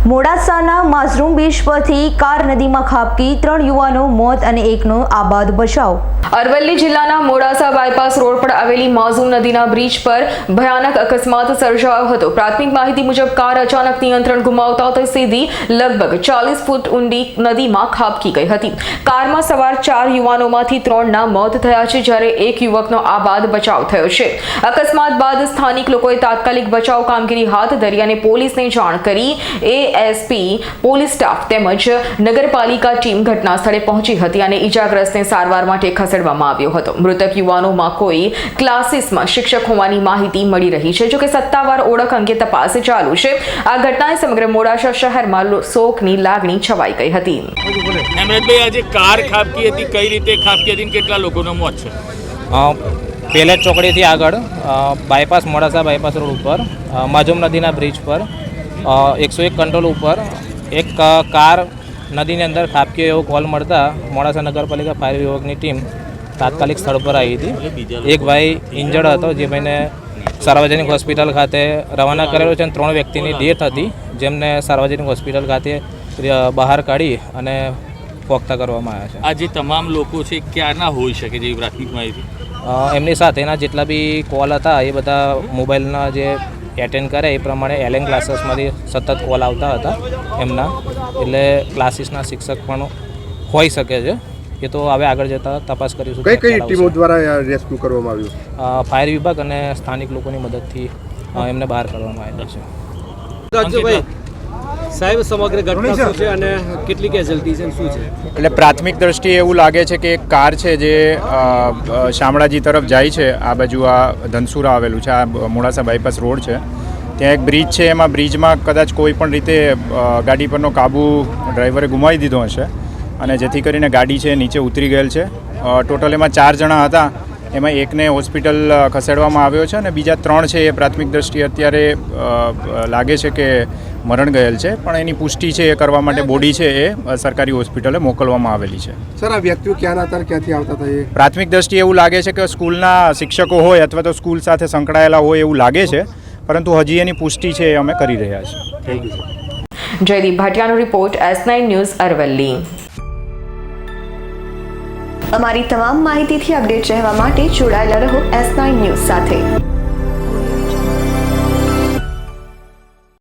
મોડાસાના માઝરૂમ beach પરથી car નદીમાં ખાબકી 3 યુવાનો મોત અને એકનો આબાદ બચાવ। અરવલ્લી જિલ્લાના મોડાસા બાયપાસ રોડ પર આવેલી માઝરૂમ નદીના બ્રિજ પર ભયાનક અકસ્માત સર્જાયો હતો। પ્રાથમિક માહિતી મુજબ કાર અચાનક નિયંત્રણ ગુમાવતા તે સીધી લગભગ 40 ફૂટ ઊંડી નદીમાં ખાબકી ગઈ હતી। કારમાં સવાર 4 યુવાનોમાંથી 3ના મોત થયા છે, જ્યારે એક યુવકનો આબાદ બચાવ થયો છે। અકસ્માત બાદ સ્થાનિક લોકોએ તાત્કાલિક બચાવ કામગીરી હાથ ધરી અને પોલીસને જાણ કરી। એએસપી પોલીસ સ્ટાફ તેમજ નગરપાલિકા ટીમ ઘટના સ્થળે પહોંચી હતી અને ઈજાગ્રસ્તને સારવાર માટે ખસેડવામાં આવ્યો હતો। મૃતક યુવાનોમાં કોઈ ક્લાસીસમાં શિક્ષક હોવાની માહિતી મળી રહી છે, જો કે સત્તાવાર ઓળખ અંગે તપાસ ચાલુ છે। આ ઘટનાએ સમગ્ર મોડાસા શહેરમાં શોકની લાગણી છવાઈ ગઈ હતી। હેમંતભાઈ, આજે કાર ખાબકી હતી, કઈ રીતે ખાબકી હતી અને કેટલા લોકોનો મોત છે? પેલેજ ચોકડીથી આગળ બાયપાસ મોડાસા બાયપાસ રોડ ઉપર માઝરૂમ નદીના બ્રિજ પર 101 કંટ્રોલ ઉપર એક કાર નદીની અંદર ખાબકી એવો કોલ મળતા મોડાસા નગરપાલિકા ફાયર વિભાગની ટીમ તાત્કાલિક સ્થળ પર આવી હતી। એક ભાઈ ઇન્જર્ડ હતો, જે ભાઈને સાર્વજનિક હોસ્પિટલ ખાતે રવાના કરેલો છે અને 3 વ્યક્તિની ડેથ હતી, જેમને સાર્વજનિક હોસ્પિટલ ખાતે બહાર કાઢી અને પોખતા કરવામાં આવ્યા છે। આ જે તમામ લોકો છે ક્યારના હોઈ શકે જેવી પ્રાથમિક માહિતી? એમની સાથેના જેટલા બી કોલ હતા એ બધા મોબાઈલના જે એટેન્ડ કરે એ પ્રમાણે એલએન ક્લાસીસમાંથી સતત કોલ આવતા હતા એમના, એટલે ક્લાસીસના શિક્ષક પણ હોઈ શકે છે। એ તો હવે આગળ જતાં તપાસ કરીશું। કઈ ટીમો દ્વારા રેસ્ક્યુ કરવામાં આવ્યું? ફાયર વિભાગ અને સ્થાનિક લોકોની મદદથી એમને બહાર કાઢવામાં આવ્યા છે। રાજુભાઈ સાહેબ, સમગ્ર ઘટના શું છે અને કેટલી કેઝ્યુઅલ્ટી છે, શું છે? એટલે પ્રાથમિક દ્રષ્ટિએ એવું લાગે છે કે એક કાર છે જે શામળાજી તરફ જાય છે, આ બાજુ આ ધનસુરા આવેલું છે, આ મોડાસા બાયપાસ રોડ છે, ત્યાં એક બ્રિજ છે, એમાં બ્રિજમાં કદાચ કોઈ પણ રીતે ગાડી પરનો કાબુ ડ્રાઈવરે ગુમાવી દીધો હશે અને જેથી કરીને ગાડી છે નીચે ઉતરી ગયેલ છે। ટોટલ એમાં 4 જણા હતા, એમાં એકને હોસ્પિટલ ખસેડવામાં આવ્યો છે અને બીજા 3 છે એ પ્રાથમિક દ્રષ્ટિએ અત્યારે લાગે છે કે મરણ ગયેલ છે, પણ એની પુષ્ટિ છે એ કરવા માટે બોડી છે એ સરકારી હોસ્પિટલે મોકલવામાં આવેલી છે। સર, આ વ્યક્તિઓ ક્યાંના હતા, ક્યાંથી આવતા હતા? એ પ્રાથમિક દ્રષ્ટિએ એવું લાગે છે કે સ્કૂલના શિક્ષકો હોય અથવા તો સ્કૂલ સાથે સંકળાયેલા હોય એવું લાગે છે, પરંતુ હજી એની પુષ્ટિ છે એ અમે કરી રહ્યા છીએ। Thank you sir. જયદીપ ભાટિયાનો રિપોર્ટ, S9 ન્યૂઝ અરવલ્લી। અમારી તમામ માહિતીથી અપડેટ રહેવા માટે જોડાયેલા રહો S9 ન્યૂઝ સાથે।